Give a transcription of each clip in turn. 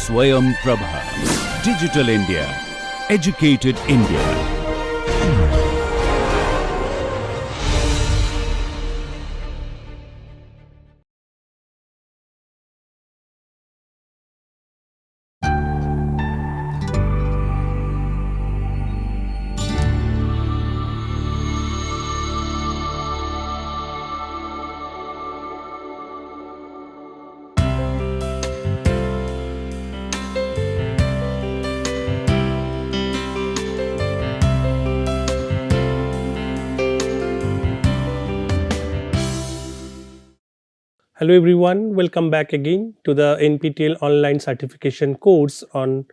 Swayam Prabha. Digital India. Educated India. Hello everyone, welcome back again to the NPTEL online certification course on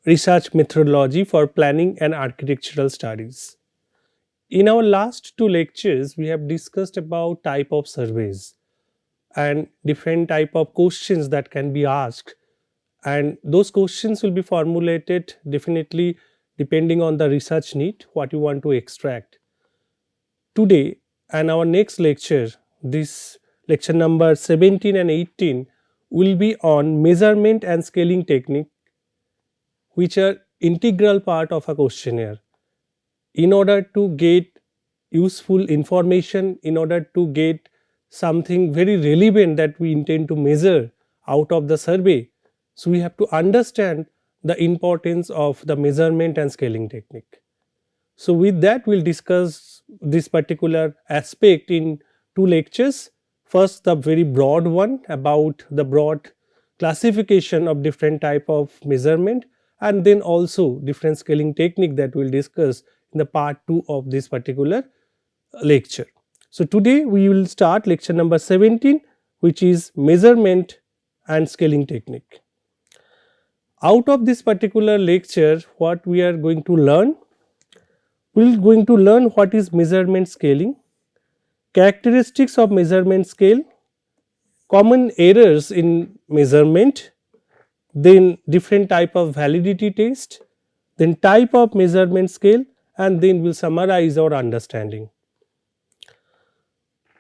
research methodology for planning and architectural studies. In our last two lectures, we have discussed about type of surveys and different type of questions that can be asked, and those questions will be formulated definitely depending on the research need, what you want to extract. Today and our next lecture, this lecture number 17 and 18 will be on measurement and scaling technique, which are integral part of a questionnaire. In order to get useful information, in order to get something very relevant that we intend to measure out of the survey, so we have to understand the importance of the measurement and scaling technique. So with that, we'll discuss this particular aspect in two lectures. First, the very broad one about the broad classification of different type of measurement, and then also different scaling technique that we'll discuss in the part 2 of this particular lecture. So today we will start lecture number 17, which is measurement and scaling technique. Out of this particular lecture, what we are going to learn? We are going to learn what is measurement scaling, characteristics of measurement scale, common errors in measurement, then different type of validity test, then type of measurement scale, and then we will summarize our understanding.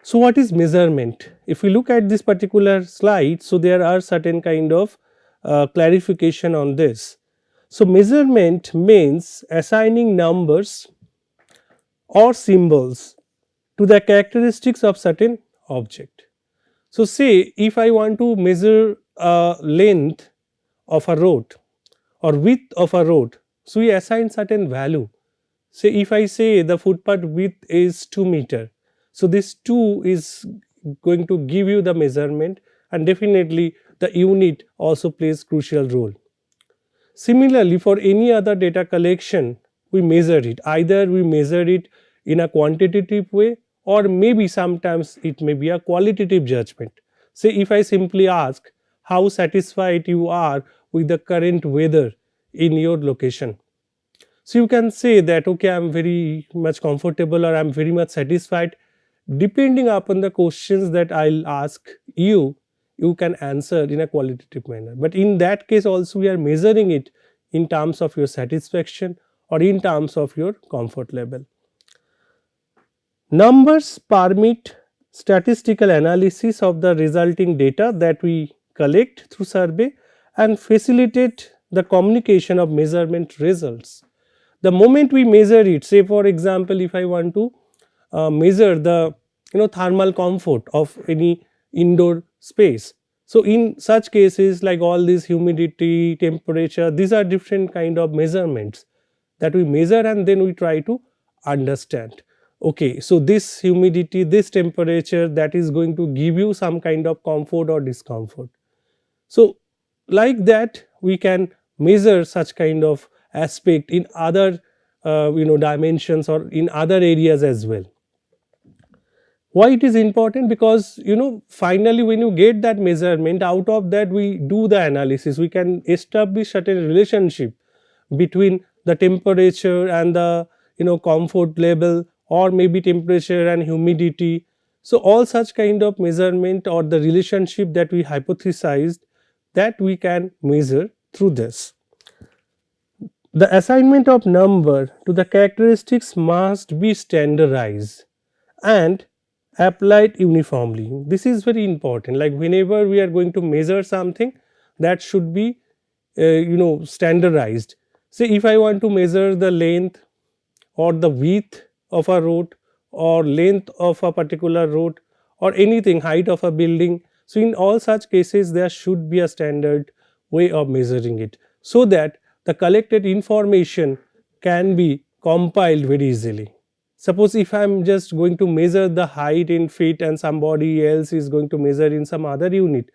So what is measurement? If we look at this particular slide, so there are certain kind of clarification on this. So measurement means assigning numbers or symbols to the characteristics of certain object. So say if I want to measure length of a road or width of a road, so we assign certain value. Say if I say the footpath width is 2 meter, so this 2 is going to give you the measurement, and definitely the unit also plays crucial role. Similarly, for any other data collection, we measure it. Either we measure it in a quantitative way, or maybe sometimes it may be a qualitative judgment. Say if I simply ask how satisfied you are with the current weather in your location. So you can say that okay, I am very much comfortable or I am very much satisfied. Depending upon the questions that I will ask you, you can answer in a qualitative manner. But in that case also we are measuring it in terms of your satisfaction or in terms of your comfort level. Numbers permit statistical analysis of the resulting data that we collect through survey and facilitate the communication of measurement results. The moment we measure it, say for example, if I want to measure the thermal comfort of any indoor space. So in such cases like all this humidity, temperature, these are different kind of measurements that we measure, and then we try to understand. Okay, so this humidity, this temperature, that is going to give you some kind of comfort or discomfort. So like that we can measure such kind of aspect in other dimensions or in other areas as well. Why it is important? Because finally when you get that measurement, out of that we do the analysis, we can establish certain relationship between the temperature and the comfort level, or maybe temperature and humidity. So all such kind of measurement or the relationship that we hypothesized, that we can measure through this. The assignment of number to the characteristics must be standardized and applied uniformly. This is very important. Like whenever we are going to measure something, that should be standardized. Say if I want to measure the length or the width of a road or length of a particular road or anything, height of a building, so in all such cases there should be a standard way of measuring it, so that the collected information can be compiled very easily. Suppose if I am just going to measure the height in feet and somebody else is going to measure in some other unit,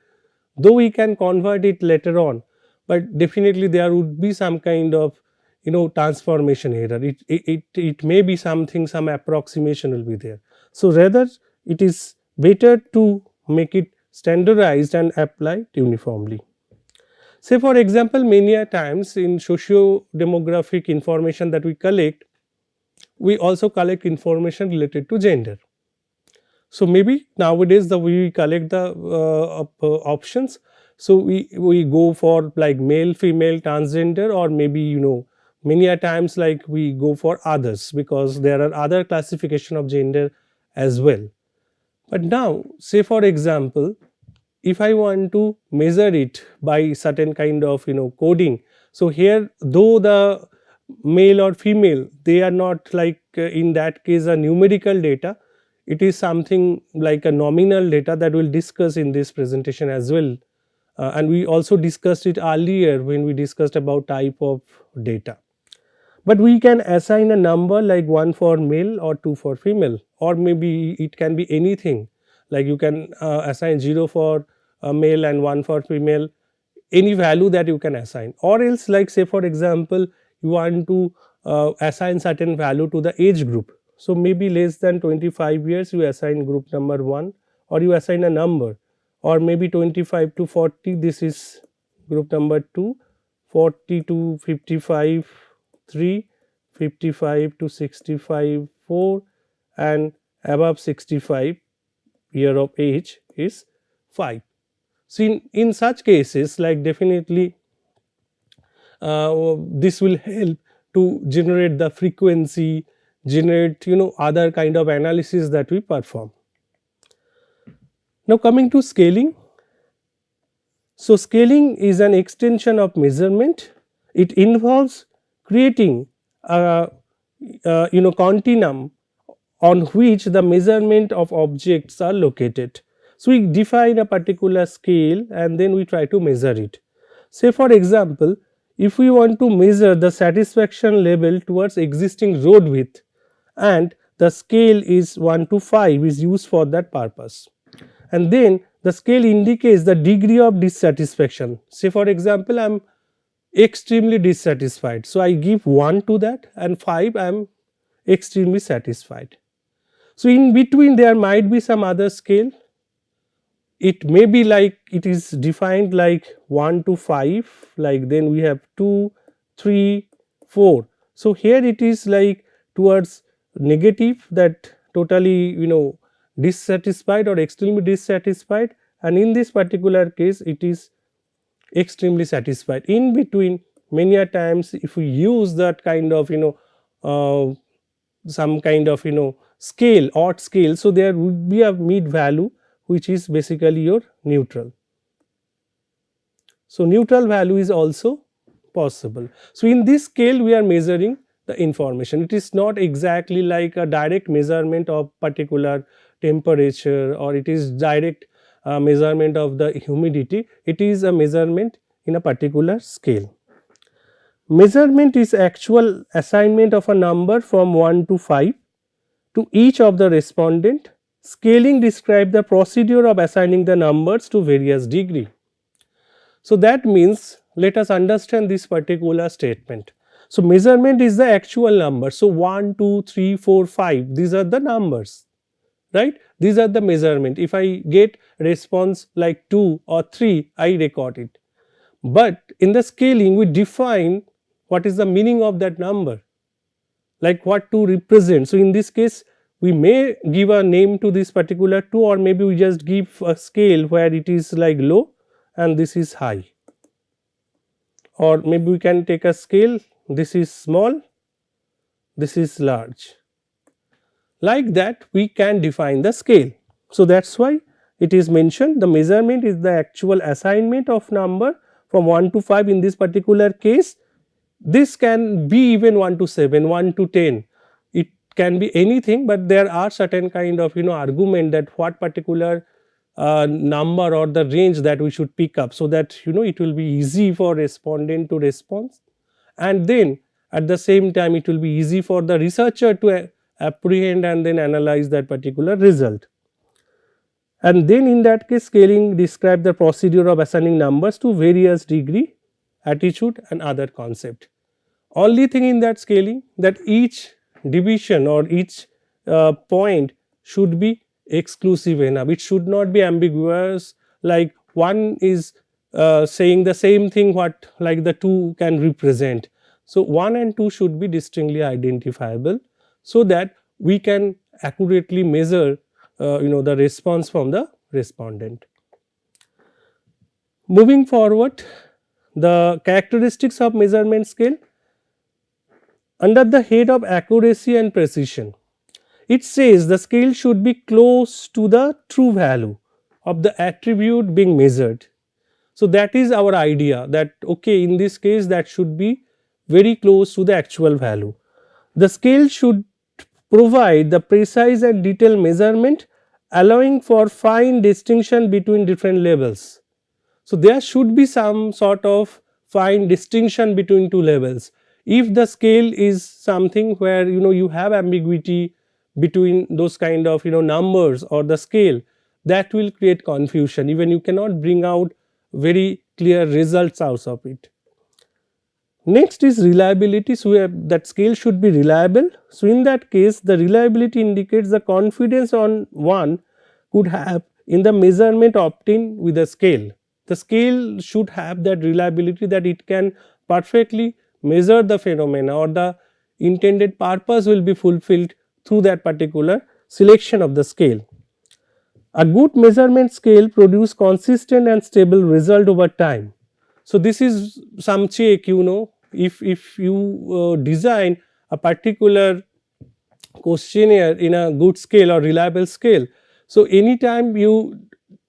though we can convert it later on, but definitely there would be some kind of transformation error. It may be something, some approximation will be there. So rather it is better to make it standardized and applied uniformly. Say for example, many a times in socio demographic information that we collect, we also collect information related to gender. So maybe nowadays the we collect the options, so we go for like male, female, transgender, or maybe many a times like we go for others, because there are other classification of gender as well. But now say for example, if I want to measure it by certain kind of coding, so here though the male or female, they are not like in that case a numerical data, it is something like a nominal data that we will discuss in this presentation as well. And we also discussed it earlier when we discussed about type of data. But we can assign a number like 1 for male or 2 for female, or maybe it can be anything, like you can assign 0 for male and 1 for female, any value that you can assign. Or else like say for example, you want to assign certain value to the age group, so maybe less than 25 years you assign group number 1, or you assign a number, or maybe 25 to 40, this is group number 2, 40 to 55 3, 55 to 65 4, and above 65 year of age is 5. So in such cases, like definitely this will help to generate the frequency, generate other kind of analysis that we perform. Now coming to scaling. So scaling is an extension of measurement. It involves creating a continuum on which the measurement of objects are located. So we define a particular scale and then we try to measure it. Say for example, if we want to measure the satisfaction level towards existing road width, and the scale is 1 to 5 is used for that purpose, and then the scale indicates the degree of dissatisfaction. Say for example, I am extremely dissatisfied, so I give 1 to that, and 5 I am extremely satisfied. So in between there might be some other scale, it may be like it is defined like 1 to 5, like then we have 2, 3, 4. So here it is like towards negative, that totally dissatisfied or extremely dissatisfied, and in this particular case it is extremely satisfied. In between many a times if we use that kind of some kind of scale, odd scale, so there would be a mid value which is basically your neutral. So neutral value is also possible. So in this scale we are measuring the information. It is not exactly like a direct measurement of particular temperature, or it is direct measurement of the humidity. It is a measurement in a particular scale. Measurement is actual assignment of a number from 1 to 5 to each of the respondent. Scaling describes the procedure of assigning the numbers to various degree. So that means, let us understand this particular statement. So measurement is the actual number. So 1, 2, 3, 4, 5, these are the numbers, right? These are the measurement. If I get response like 2 or 3, I record it. But in the scaling we define what is the meaning of that number, like what to represent. So in this case we may give a name to this particular 2, or maybe we just give a scale where it is like low and this is high, or maybe we can take a scale, this is small, this is large. Like that we can define the scale. So that is why it is mentioned the measurement is the actual assignment of number from 1 to 5 in this particular case. This can be even 1 to 7, 1 to 10. It can be anything, but there are certain kind of argument that what particular number or the range that we should pick up, so that it will be easy for respondent to respond, and then at the same time it will be easy for the researcher to apprehend and then analyze that particular result. And then in that case, scaling describe the procedure of assigning numbers to various degree, attitude and other concept. Only thing in that scaling, that each division or each point should be exclusive enough. It should not be ambiguous, like one is saying the same thing what like the two can represent. So 1 and 2 should be distinctly identifiable, so that we can accurately measure the response from the respondent. Moving forward, the characteristics of measurement scale. Under the head of accuracy and precision, it says the scale should be close to the true value of the attribute being measured. So that is our idea, that okay, in this case that should be very close to the actual value. The scale should provide the precise and detailed measurement, allowing for fine distinction between different levels. So there should be some sort of fine distinction between two levels. If the scale is something where you have ambiguity between those kind of numbers or the scale, that will create confusion. Even you cannot bring out very clear results out of it. Next is reliability. So that scale should be reliable. So in that case, the reliability indicates the confidence on one could have in the measurement obtained with the scale. The scale should have that reliability, that it can perfectly measure the phenomena or the intended purpose will be fulfilled through that particular selection of the scale. A good measurement scale produce consistent and stable result over time. So this is some check, if you design a particular questionnaire in a good scale or reliable scale. So anytime you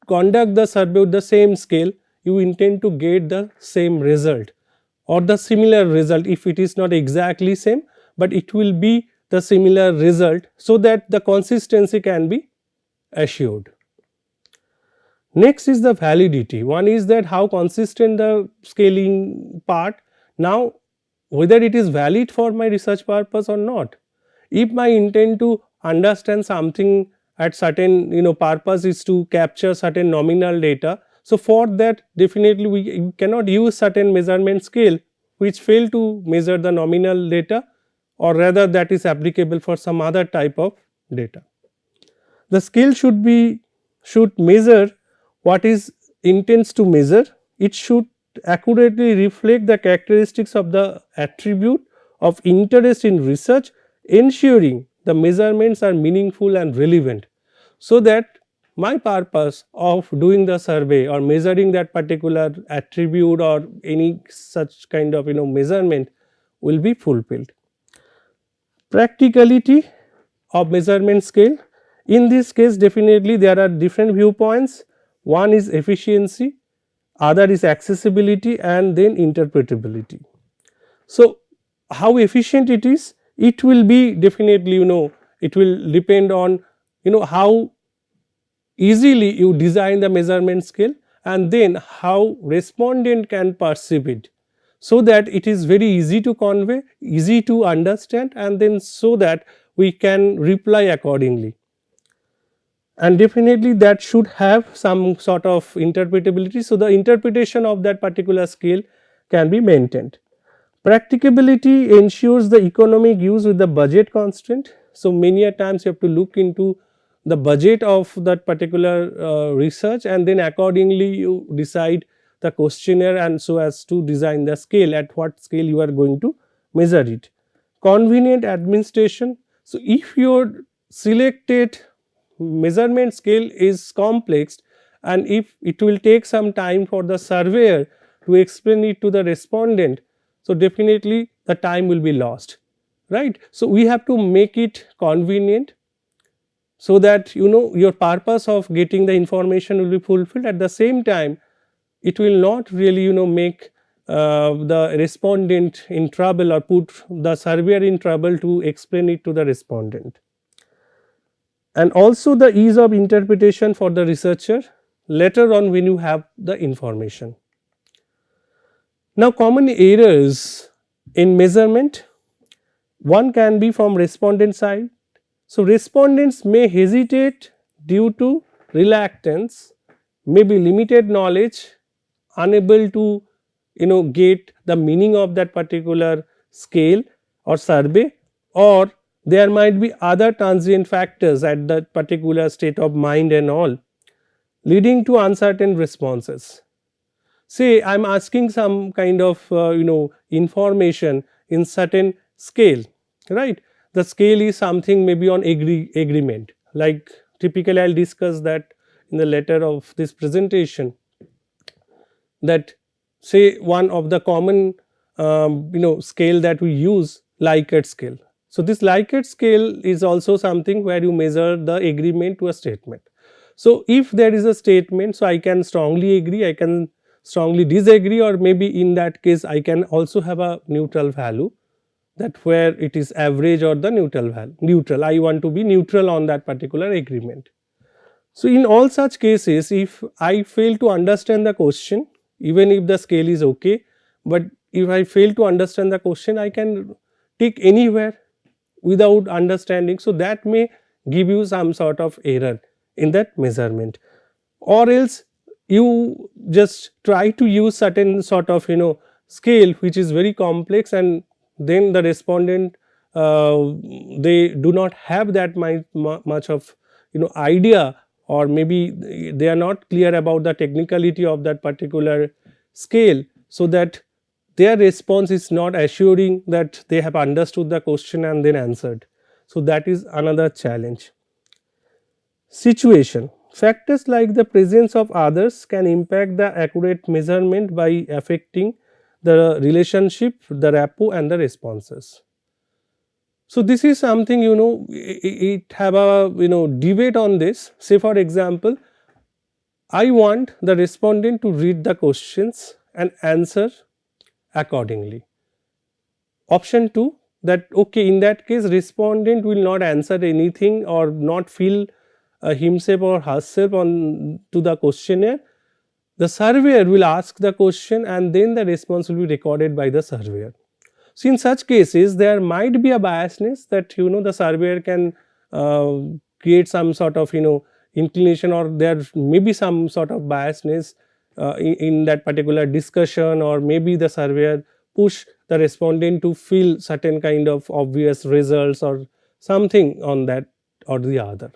conduct the survey with the same scale, you intend to get the same result or the similar result. If it is not exactly same, but it will be the similar result, so that the consistency can be assured. Next is the validity. One is that how consistent the scaling part. Now whether it is valid for my research purpose or not. If my intent to understand something at certain purpose is to capture certain nominal data, so for that definitely we cannot use certain measurement scale which fail to measure the nominal data, or rather that is applicable for some other type of data. The scale should measure what is intends to measure. It should accurately reflect the characteristics of the attribute of interest in research, ensuring the measurements are meaningful and relevant, so that my purpose of doing the survey or measuring that particular attribute or any such kind of measurement will be fulfilled. Practicality of measurement scale. In this case definitely there are different viewpoints. One is efficiency, other is accessibility, and then interpretability. So how efficient it is, it will be definitely it will depend on how easily you design the measurement scale, and then how respondent can perceive it, so that it is very easy to convey, easy to understand, and then so that we can reply accordingly. And definitely that should have some sort of interpretability, so the interpretation of that particular scale can be maintained. Practicability ensures the economic use with the budget constraint. So many a times you have to look into the budget of that particular research, and then accordingly you decide the questionnaire, and so as to design the scale, at what scale you are going to measure it. Convenient administration. So if your selected measurement scale is complex, and if it will take some time for the surveyor to explain it to the respondent, so definitely the time will be lost, right. So we have to make it convenient, so that your purpose of getting the information will be fulfilled. At the same time, it will not really make the respondent in trouble or put the surveyor in trouble to explain it to the respondent. And also the ease of interpretation for the researcher later on when you have the information. Now, common errors in measurement, one can be from respondent side. So, respondents may hesitate due to reluctance, maybe limited knowledge, unable to get the meaning of that particular scale or survey, or there might be other transient factors at that particular state of mind and all, leading to uncertain responses. Say I am asking some kind of information in certain scale, right? The scale is something maybe on agreement, like typically I will discuss that in the later of this presentation, that say one of the common scale that we use, Likert scale. So, this Likert scale is also something where you measure the agreement to a statement. So, if there is a statement, so I can strongly agree, I can strongly disagree, or maybe in that case I can also have a neutral value, that where it is average or the neutral value, neutral, I want to be neutral on that particular agreement. So, in all such cases, if I fail to understand the question, even if the scale is okay, but if I fail to understand the question, I can tick anywhere without understanding. So, that may give you some sort of error in that measurement, or else you just try to use certain sort of scale which is very complex, and then the respondent they do not have that much of idea, or maybe they are not clear about the technicality of that particular scale, so that their response is not assuring that they have understood the question and then answered. So, that is another challenge. Situation. Factors like the presence of others can impact the accurate measurement by affecting the relationship, the rapport and the responses. So, this is something it have a debate on this. Say for example, I want the respondent to read the questions and answer accordingly. Option 2, that okay, in that case respondent will not answer anything or not fill himself or herself on to the questionnaire. The surveyor will ask the question and then the response will be recorded by the surveyor. So, in such cases there might be a biasness that the surveyor can create some sort of inclination, or there may be some sort of biasness in that particular discussion, or maybe the surveyor push the respondent to fill certain kind of obvious results or something on that or the other.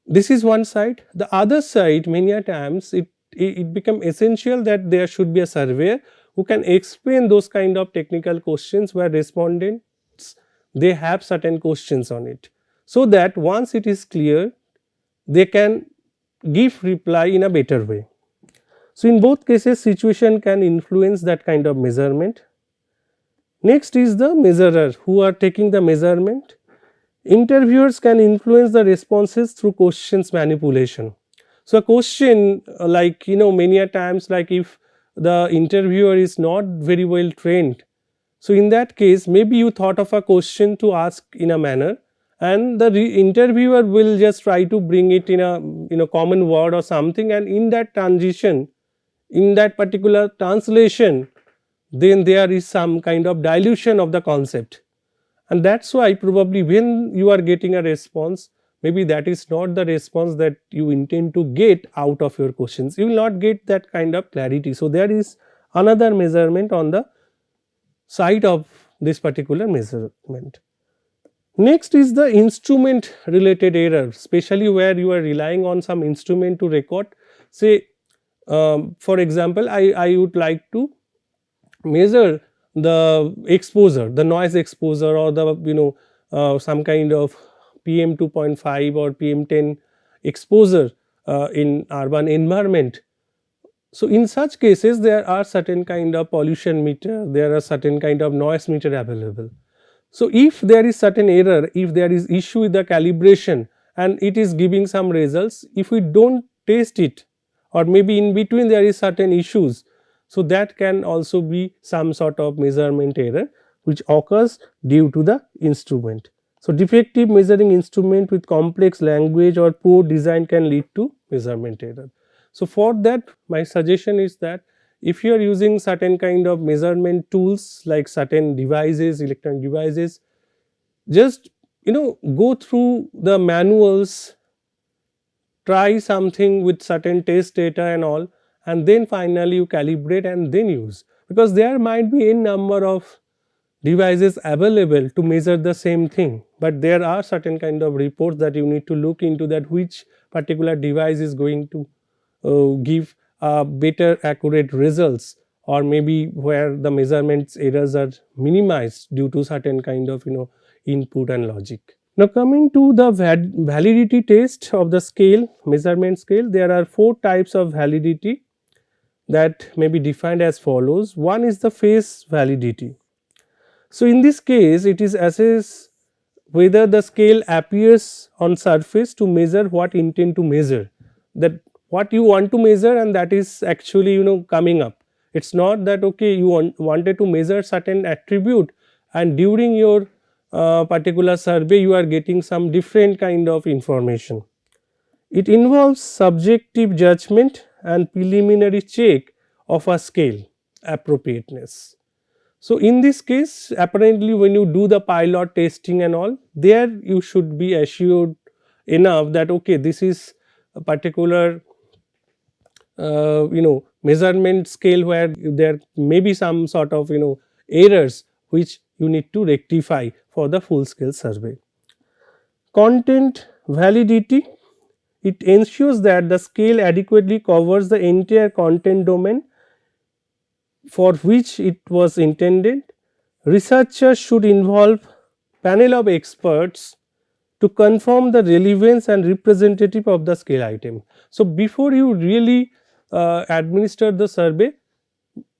This is one side. The other side, many a times it become essential that there should be a surveyor who can explain those kind of technical questions where respondents they have certain questions on it, so that once it is clear they can give reply in a better way. So, in both cases situation can influence that kind of measurement. Next is the measurer who are taking the measurement. Interviewers can influence the responses through questions manipulation. So, a question like many a times, like if the interviewer is not very well trained, so in that case maybe you thought of a question to ask in a manner, and the interviewer will just try to bring it in a common word or something, and in that transition, in that particular translation, then there is some kind of dilution of the concept. And that is why probably when you are getting a response, maybe that is not the response that you intend to get out of your questions, you will not get that kind of clarity. So, there is another measurement on the side of this particular measurement. Next is the instrument related error, especially where you are relying on some instrument to record. Say for example, I would like to measure the exposure, the noise exposure, or the some kind of PM 2.5 or PM 10 exposure in urban environment. So, in such cases there are certain kind of pollution meter, there are certain kind of noise meter available. So, if there is certain error, if there is issue with the calibration and it is giving some results, if we do not test it, or maybe in between there is certain issues. So that can also be some sort of measurement error which occurs due to the instrument. So defective measuring instrument with complex language or poor design can lead to measurement error. So for that, my suggestion is that if you are using certain kind of measurement tools like certain devices, electronic devices, just go through the manuals, try something with certain test data and all, and then finally you calibrate and then use, because there might be a number of devices available to measure the same thing, but there are certain kind of reports that you need to look into, that which particular device is going to give better accurate results, or maybe where the measurements errors are minimized due to certain kind of input and logic. Now coming to the validity test of the scale, measurement scale, there are 4 types of validity that may be defined as follows. One is the face validity. So in this case it is assess whether the scale appears on surface to measure what intend to measure, that what you want to measure and that is actually coming up. It is not that okay, you wanted to measure certain attribute and during your particular survey you are getting some different kind of information. It involves subjective judgment and preliminary check of a scale appropriateness. So in this case, apparently when you do the pilot testing and all, there you should be assured enough that okay, this is a particular measurement scale where there may be some sort of errors which you need to rectify for the full scale survey. Content validity, it ensures that the scale adequately covers the entire content domain for which it was intended. Researchers should involve panel of experts to confirm the relevance and representative of the scale item. So before you really administer the survey,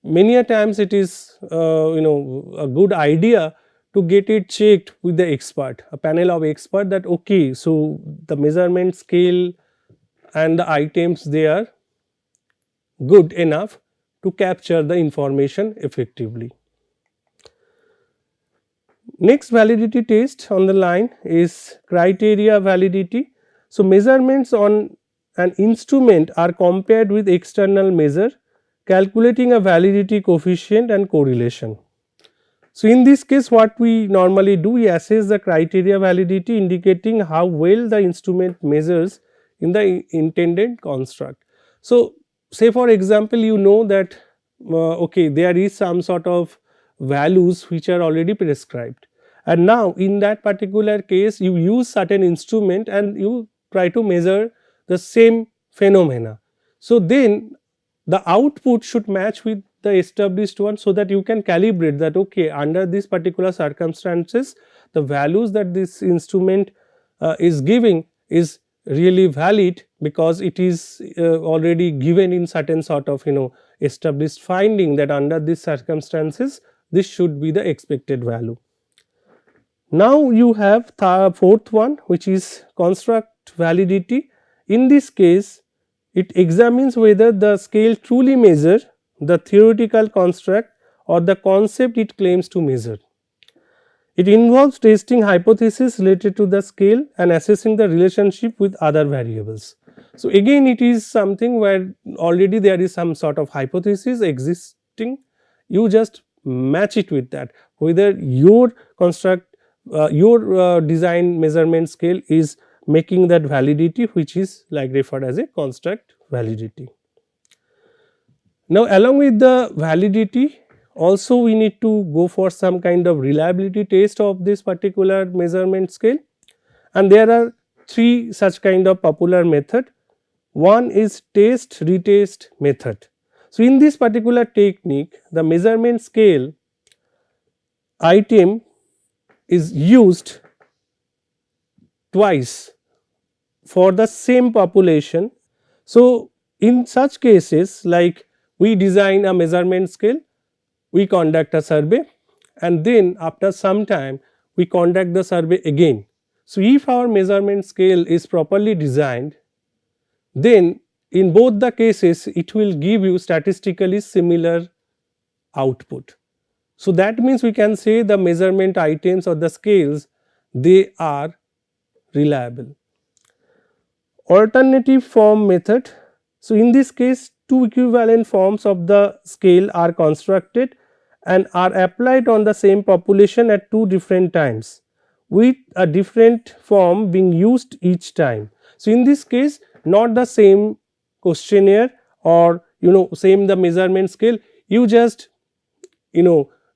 many a times it is a good idea to get it checked with the expert, a panel of expert, that okay, so the measurement scale and the items, they are good enough to capture the information effectively. Next validity test on the line is criteria validity. So measurements on an instrument are compared with external measure, calculating a validity coefficient and correlation. So in this case what we normally do, we assess the criteria validity indicating how well the instrument measures in the intended construct. So say for example that okay, there is some sort of values which are already prescribed, and now in that particular case you use certain instrument and you try to measure the same phenomena. So then the output should match with the established one, so that you can calibrate that okay, under this particular circumstances the values that this instrument is giving is really valid, because it is already given in certain sort of established finding that under these circumstances this should be the expected value. Now you have the fourth one, which is construct validity. In this case it examines whether the scale truly measure the theoretical construct or the concept it claims to measure. It involves testing hypotheses related to the scale and assessing the relationship with other variables. So again it is something where already there is some sort of hypothesis existing, you just match it with that, whether your construct your design measurement scale is making that validity, which is like referred as a construct validity. Now along with the validity, also we need to go for some kind of reliability test of this particular measurement scale, and there are 3 such kind of popular method. One is test retest method. So in this particular technique, the measurement scale item is used twice for the same population. So in such cases, like we design a measurement scale, we conduct a survey, and then after some time we conduct the survey again. So if our measurement scale is properly designed, then in both the cases it will give you statistically similar output. So that means we can say the measurement items or the scales, they are reliable. Alternative form method. So in this case, two equivalent forms of the scale are constructed and are applied on the same population at two different times, with a different form being used each time. So in this case, not the same questionnaire or same the measurement scale, you just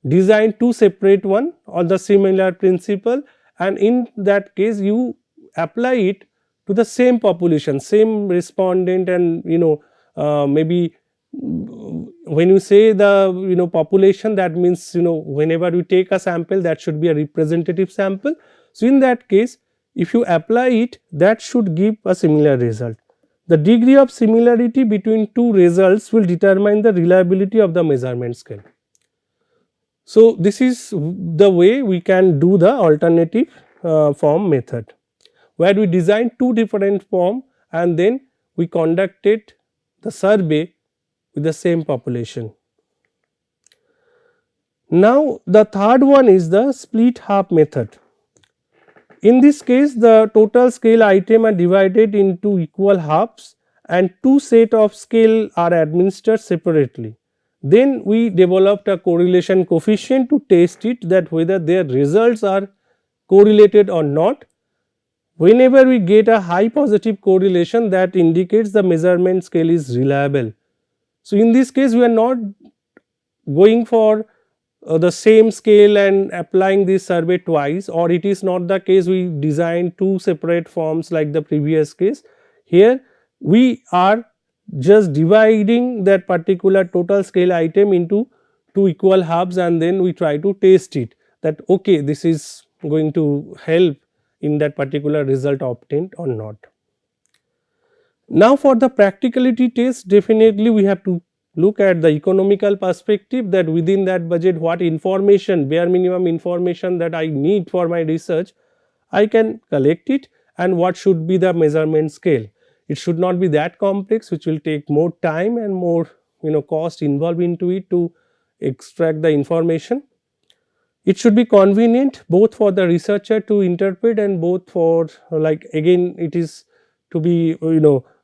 design two separate one on the similar principle, and in that case you apply it to the same population, same respondent, and maybe when you say the population, that means whenever you take a sample, that should be a representative sample. So in that case, if you apply it, that should give a similar result. The degree of similarity between two results will determine the reliability of the measurement scale. So this is the way we can do the alternative form method, where we design two different form and then we conducted the survey with the same population. Now the third one is the split half method. In this case, the total scale item are divided into equal halves and two set of scale are administered separately. Then we developed a correlation coefficient to test it, that whether their results are correlated or not. Whenever we get a high positive correlation, that indicates the measurement scale is reliable. So in this case, we are not going for the same scale and applying this survey twice, or it is not the case we design two separate forms like the previous case. Here we are just dividing that particular total scale item into two equal halves and then we try to test it, that okay, this is going to help in that particular result obtained or not. Now for the practicality test, definitely we have to look at the economical perspective, that within that budget what information, bare minimum information that I need for my research, I can collect it, and what should be the measurement scale. It should not be that complex, which will take more time and more cost involved into it to extract the information. It should be convenient both for the researcher to interpret and both for again it is to be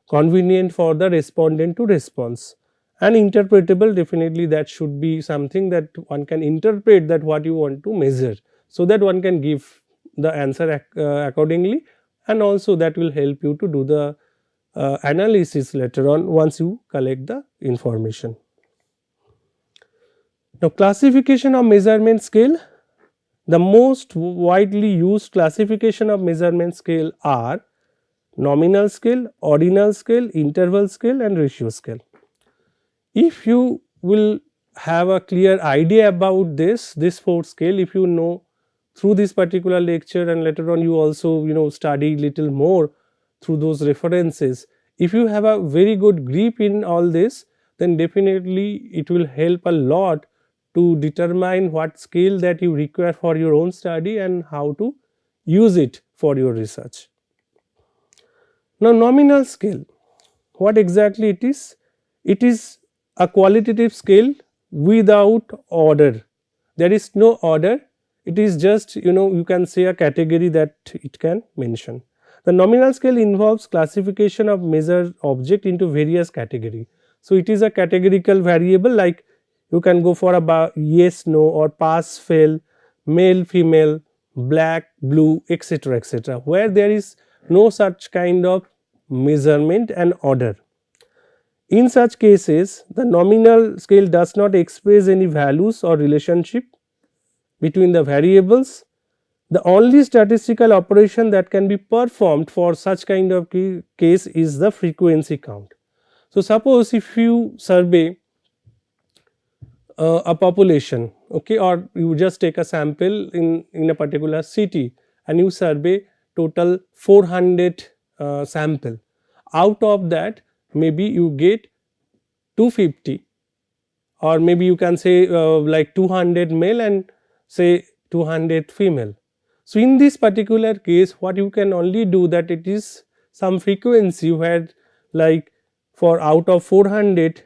convenient for the respondent to response, and interpretable. Definitely that should be something that one can interpret that what you want to measure, so that one can give the answer accordingly, and also that will help you to do the analysis later on once you collect the information. Now classification of measurement scale. The most widely used classification of measurement scale are nominal scale, ordinal scale, interval scale and ratio scale. If you will have a clear idea about this fourth scale, if you know through this particular lecture and later on you also study little more through those references, if you have a very good grip in all this, then definitely it will help a lot to determine what scale that you require for your own study and how to use it for your research. Now nominal scale, what exactly it is? It is a qualitative scale without order. There is no order, it is just you can say a category that it can mention. The nominal scale involves classification of measured object into various category. So it is a categorical variable, like you can go for a yes, no or pass, fail, male, female, black, blue, etc., etc., where there is no such kind of measurement and order. In such cases, the nominal scale does not express any values or relationship between the variables. The only statistical operation that can be performed for such kind of case is the frequency count. So suppose if you survey a population, okay, or you just take a sample in a particular city and you survey total 400 sample. Out of that, maybe you get 250, or maybe you can say like 200 male and say 200 female. So in this particular case, what you can only do, that it is some frequency where like for out of 400,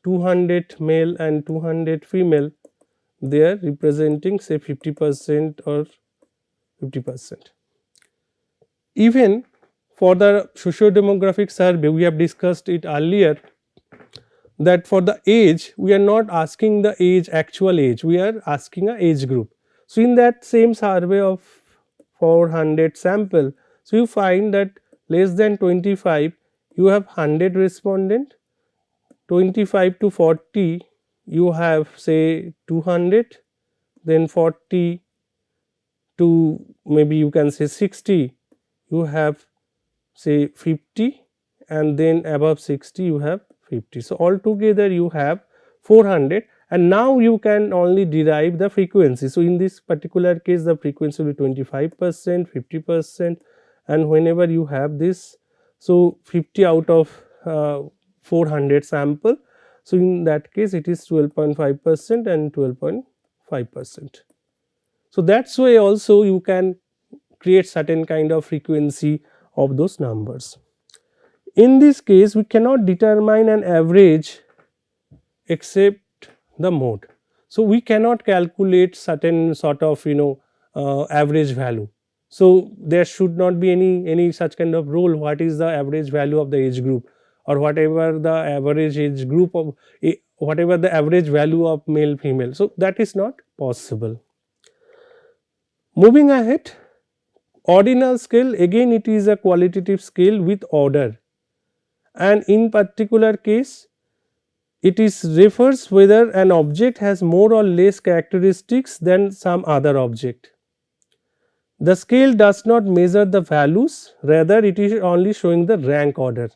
200 male and 200 female, they are representing say 50% or 50%. Even for the socio-demographic survey, we have discussed it earlier that for the age we are not asking the age, actual age, we are asking a age group. So, in that same survey of 400 sample, so you find that less than 25 you have 100 respondent, 25 to 40 you have say 200, then 40 to maybe you can say 60 you have say 50, and then above 60 you have 50. So, altogether you have 400, and now you can only derive the frequency. So, in this particular case the frequency will be 25%, 50%, and whenever you have this, so 50 out of 400 sample. So, in that case it is 12.5% and 12.5%. So, that is why also you can create certain kind of frequency of those numbers. In this case we cannot determine an average except the mode. So, we cannot calculate certain sort of average value. So, there should not be any such kind of rule what is the average value of the age group, or whatever the average age group of whatever the average value of male female. So, that is not possible. Moving ahead, ordinal scale, again it is a qualitative scale with order, and in particular case it is refers whether an object has more or less characteristics than some other object. The scale does not measure the values, rather it is only showing the rank order.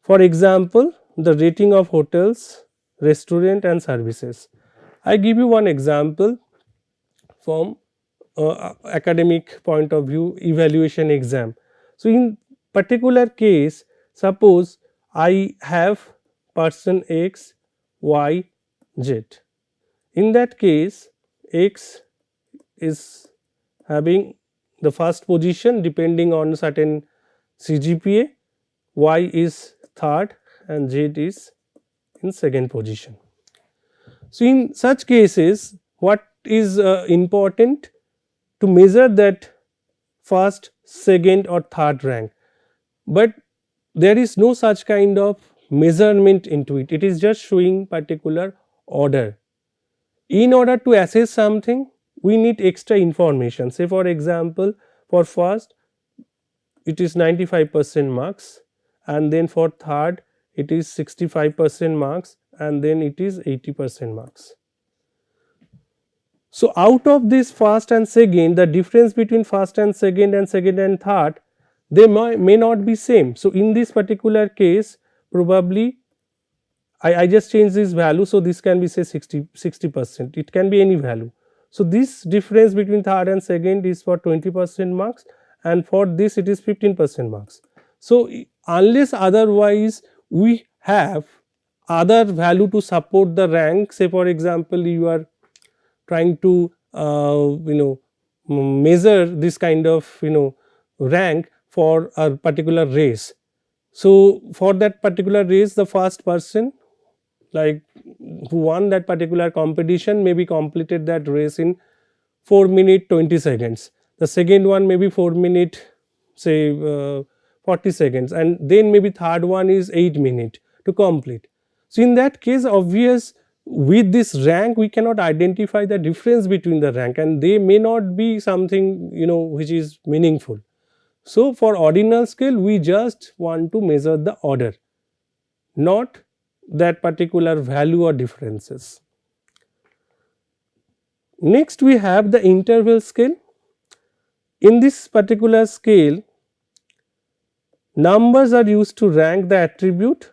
For example, the rating of hotels, restaurant and services. I give you one example from academic point of view, evaluation exam. So, in particular case, suppose I have person X, Y, Z. In that case, X is having the first position depending on certain CGPA, Y is third and Z is in second position. So, in such cases what is important to measure that first, second or third rank, but there is no such kind of measurement into it, it is just showing particular order. In order to assess something we need extra information, say for example for first it is 95% marks, and then for third it is 65% marks, and then it is 80% marks. So, out of this first and second, the difference between first and second and third, they may not be same. So, in this particular case probably I just change this value. So, this can be say 60%, it can be any value. So, this difference between third and second is for 20% marks, and for this it is 15% marks. So, unless otherwise we have other value to support the rank, say for example you are trying to measure this kind of rank for a particular race. So, for that particular race the first person like who won that particular competition maybe completed that race in 4 minute 20 seconds, the second one maybe 4 minute say 40 seconds, and then maybe third one is 8 minute to complete. So, in that case obvious with this rank we cannot identify the difference between the rank, and they may not be something which is meaningful. So, for ordinal scale we just want to measure the order, not that particular value or differences. Next we have the interval scale. In this particular scale numbers are used to rank the attribute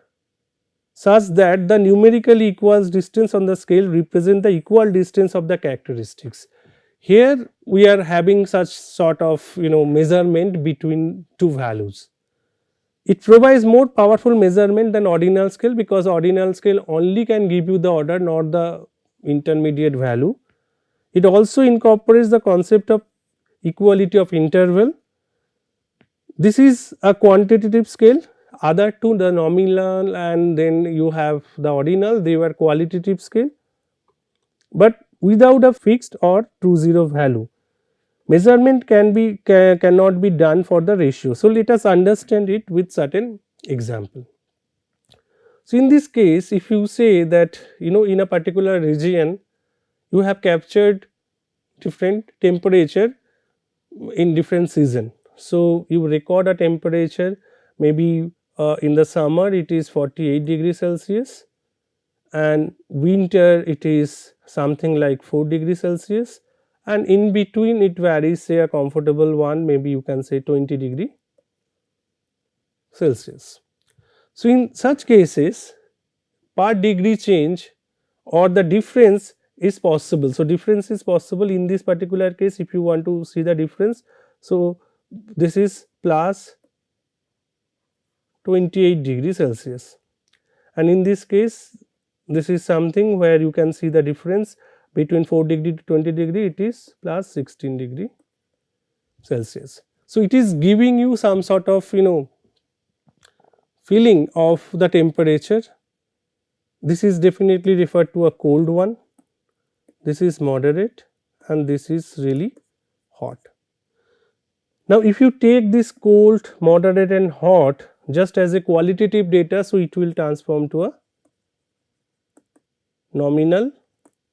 such that the numerically equal distance on the scale represent the equal distance of the characteristics. Here we are having such sort of measurement between two values. It provides more powerful measurement than ordinal scale, because ordinal scale only can give you the order, not the intermediate value. It also incorporates the concept of equality of interval. This is a quantitative scale. Other two, the nominal and then you have the ordinal, they were qualitative scale, but without a fixed or true zero value. Measurement cannot be done for the ratio. So, let us understand it with certain example. So, in this case, if you say that in a particular region you have captured different temperature in different season. So, you record a temperature, maybe in the summer it is 48 degrees Celsius, and winter it is something like 4 degrees Celsius, and in between it varies, say a comfortable one, maybe you can say 20 degree Celsius. So, in such cases per degree change or the difference is possible. So, difference is possible in this particular case if you want to see the difference. So, this is plus 28 degrees Celsius, and in this case this is something where you can see the difference between 4 degree to 20 degree, it is plus 16 degree Celsius. So, it is giving you some sort of feeling of the temperature. This is definitely referred to a cold one, this is moderate, and this is really hot. Now, if you take this cold, moderate and hot just as a qualitative data, so it will transform to a nominal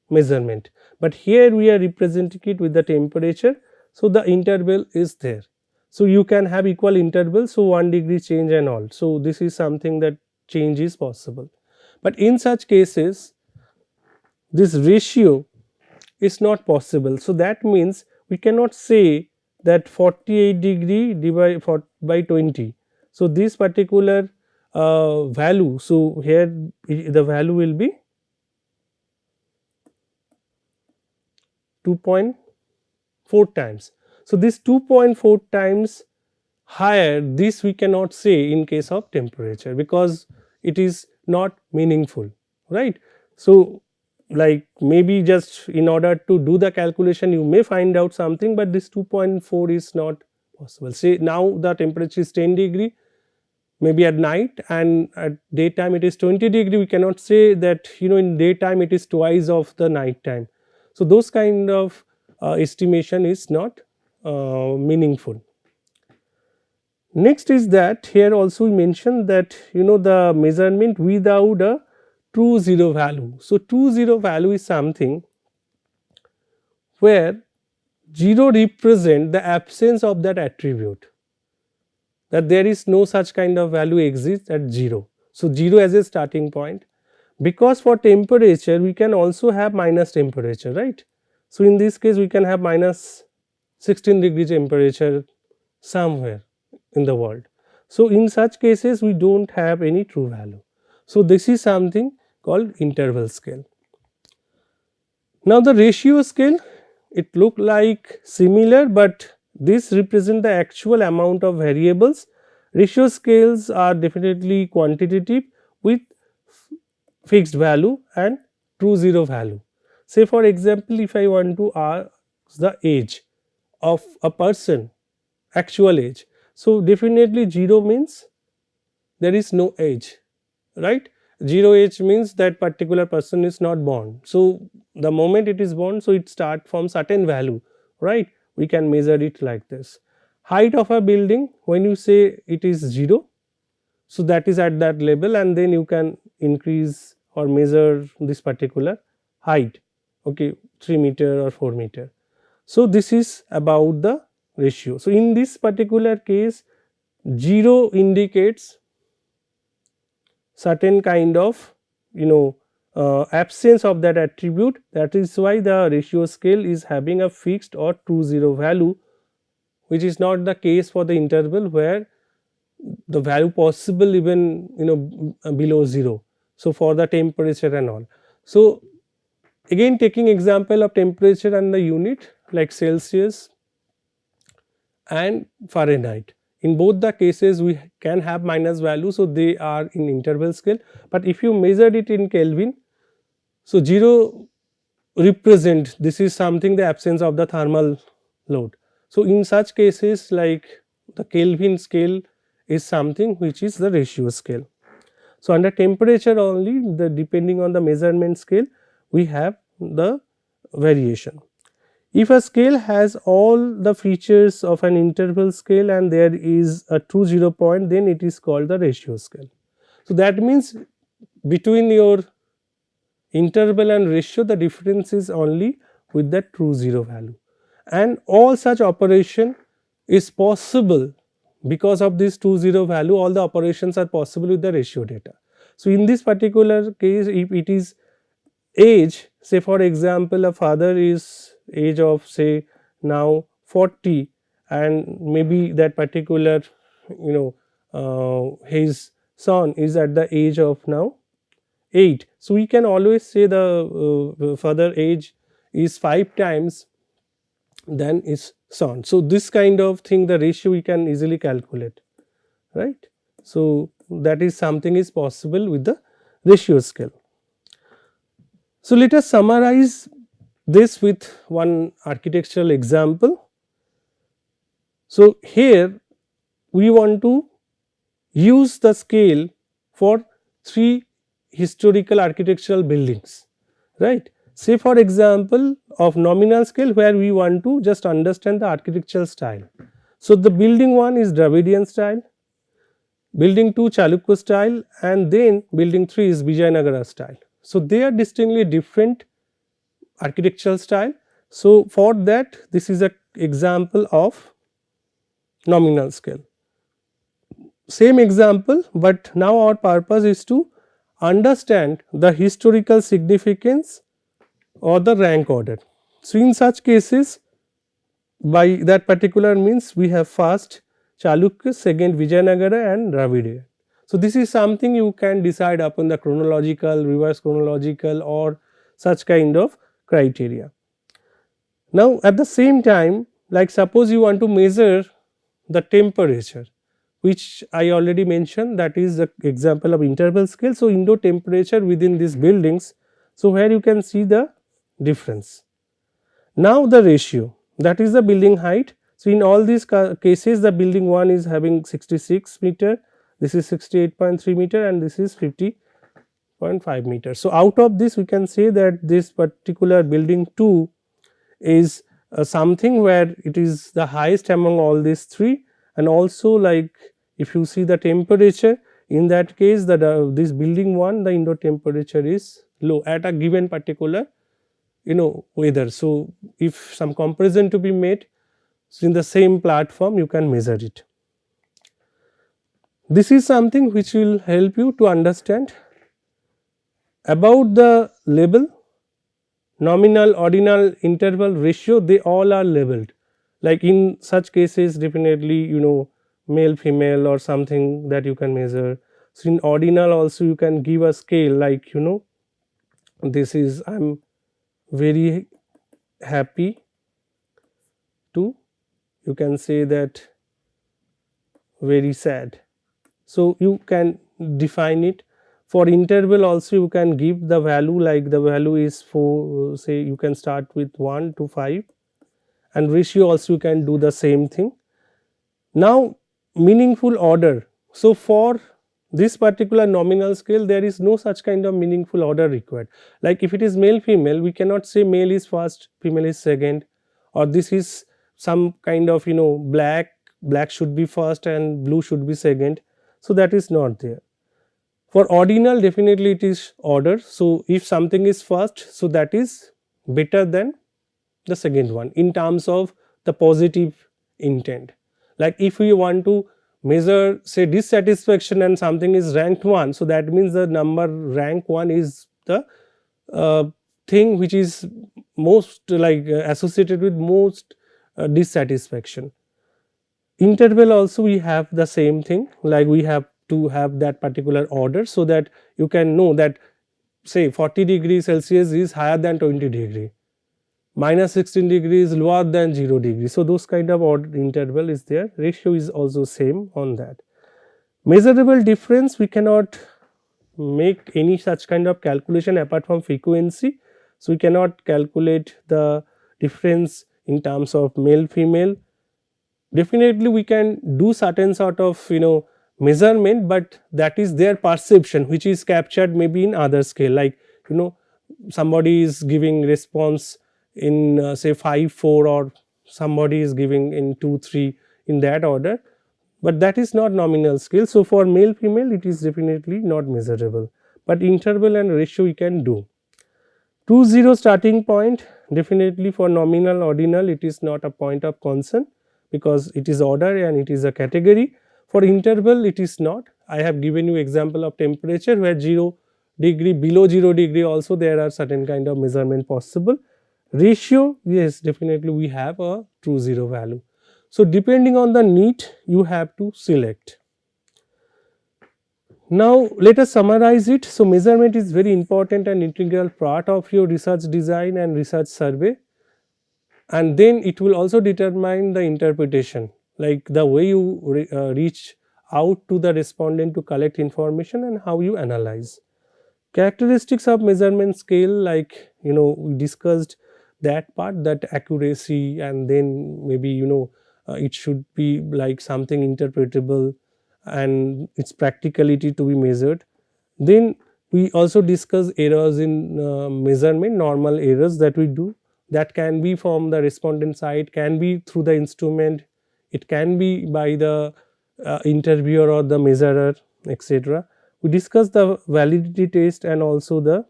measurement, but here we are representing it with the temperature. So, the interval is there. So, you can have equal intervals, so 1 degree change and all. So, this is something that change is possible, but in such cases this ratio is not possible. So, that means we cannot say that 48 degree divided by 20. So, this particular value, so here the value will be 2.4 times. So, this 2.4 times higher, this we cannot say in case of temperature, because it is not meaningful, right. So, like maybe just in order to do the calculation you may find out something, but this 2.4 is not possible. Say now the temperature is 10 degree maybe at night, and at daytime it is 20 degree, we cannot say that in daytime it is twice of the night time. So, those kind of estimation is not meaningful. Next is that here also we mentioned that the measurement without a true zero value. So, true zero value is something where 0 represent the absence of that attribute, that there is no such kind of value exists at 0. So, 0 as a starting point, because for temperature we can also have minus temperature, right. So, in this case we can have minus 16 degree temperature somewhere in the world. So, in such cases we do not have any true value. So, this is something called interval scale. Now, the ratio scale, it look like similar, but this represent the actual amount of variables. Ratio scales are definitely quantitative with fixed value and true zero value. Say for example, if I want to ask the age of a person, actual age. So, definitely 0 means there is no age, right. 0 age means that particular person is not born. So, the moment it is born, so it start from certain value, right, we can measure it like this. Height of a building, when you say it is 0, so that is at that level, and then you can increase or measure this particular height, okay, 3 meter or 4 meter. So, this is about the ratio. So, in this particular case 0 indicates certain kind of absence of that attribute, that is why the ratio scale is having a fixed or true zero value, which is not the case for the interval where the value possible even below 0. So, for the temperature and all. So, again taking example of temperature and the unit like Celsius and Fahrenheit. In both the cases we can have minus value, so they are in interval scale, but if you measure it in Kelvin, so 0 represent, this is something the absence of the thermal load. So, in such cases like the Kelvin scale is something which is the ratio scale. So, under temperature only, the depending on the measurement scale, we have the variation. If a scale has all the features of an interval scale and there is a true 0 point, then it is called the ratio scale. So, that means between your interval and ratio, the difference is only with the true 0 value, and all such operation is possible because of this true 0 value. All the operations are possible with the ratio data. So, in this particular case, if it is age, say for example a father is age of say now 40 and maybe that particular his son is at the age of now 8. So, we can always say the father age is 5 times than his son. So, this kind of thing, the ratio we can easily calculate, right. So, that is something is possible with the ratio scale. So, let us summarize this with one architectural example. So, here we want to use the scale for 3 historical architectural buildings, right. Say for example of nominal scale, where we want to just understand the architectural style. So, the building 1 is Dravidian style, building 2 Chalukya style, and then building 3 is Vijayanagara style. So, they are distinctly different architectural style. So, for that this is an example of nominal scale. Same example, but now our purpose is to understand the historical significance or the rank order. So, in such cases, by that particular means we have first Chalukya, second Vijayanagara and Dravidian. So, this is something you can decide upon the chronological, reverse chronological or such kind of criteria. Now, at the same time, like suppose you want to measure the temperature, which I already mentioned, that is the example of interval scale. So, indoor temperature within these buildings. So, where you can see the difference. Now, the ratio, that is the building height. So, in all these cases the building 1 is having 66 meter, this is 68.3 meter and this is 50.5 meter. So, out of this we can say that this particular building 2 is something where it is the highest among all these 3, and also like if you see the temperature, in that case that this building 1, the indoor temperature is low at a given particular weather. So, if some comparison to be made, so in the same platform you can measure it. This is something which will help you to understand about the label, nominal, ordinal, interval, ratio, they all are labeled. Like in such cases definitely male, female or something that you can measure. So, in ordinal also you can give a scale like this is I am very happy to, you can say that very sad. So, you can define it. For interval also you can give the value, like the value is for say you can start with 1 to 5, and ratio also you can do the same thing. Now, meaningful order. So, for this particular nominal scale there is no such kind of meaningful order required. Like if it is male female, we cannot say male is first, female is second, or this is some kind of black should be first and blue should be second. So, that is not there. For ordinal definitely it is order. So, if something is first, so that is better than the second one in terms of the positive intent. Like if we want to measure say dissatisfaction and something is ranked 1, so that means the number rank 1 is the thing which is most like associated with most dissatisfaction. Interval also we have the same thing, like we have to have that particular order, so that you can know that say 40 degrees Celsius is higher than 20 degree, minus 16 degrees lower than 0 degree. So, those kind of order interval is there. Ratio is also same on that. Measurable difference, we cannot make any such kind of calculation apart from frequency. So, we cannot calculate the difference in terms of male female. Definitely we can do certain sort of measurement, but that is their perception which is captured maybe in other scale, like you know somebody is giving response in say 5 4, or somebody is giving in 2 3, in that order, but that is not nominal scale. So for male female it is definitely not measurable, but interval and ratio you can do. 2 0 starting point, definitely for nominal ordinal it is not a point of concern because it is order and it is a category. For interval it is not. I have given you example of temperature where 0 degree, below 0 degree also there are certain kind of measurement possible. Ratio, yes, definitely we have a true 0 value. So depending on the need you have to select. Now let us summarize it. So measurement is very important and integral part of your research design and research survey, and then it will also determine the interpretation, like the way you reach out to the respondent to collect information and how you analyze. Characteristics of measurement scale, like we discussed that part, that accuracy, and then maybe it should be like something interpretable and its practicality to be measured. Then we also discuss errors in measurement, normal errors that we do, that can be from the respondent side, can be through the instrument, it can be by the interviewer or the measurer, etc. We discuss the validity test and also the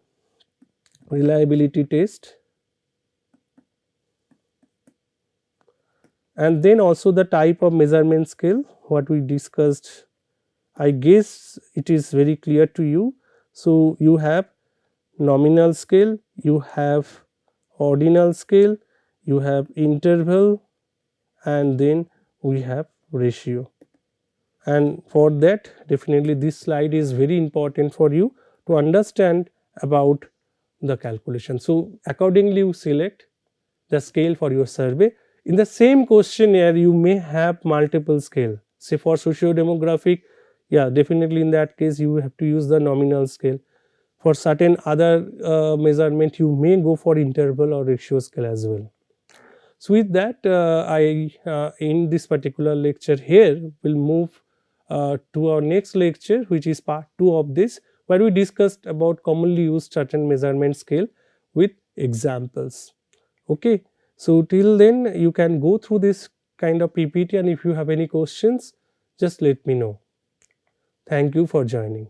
reliability test, and then also the type of measurement scale what we discussed. I guess it is very clear to you. So you have nominal scale, you have ordinal scale, you have interval, and then we have ratio. And for that, definitely this slide is very important for you to understand about the calculation. So accordingly you select the scale for your survey. In the same questionnaire you may have multiple scale, say for socio-demographic, yeah, definitely in that case you have to use the nominal scale. For certain other measurement you may go for interval or ratio scale as well. So with that I in this particular lecture here will move to our next lecture, which is part 2 of this, where we discussed about commonly used certain measurement scale with examples. Okay, so till then you can go through this kind of PPT, and if you have any questions just let me know. Thank you for joining.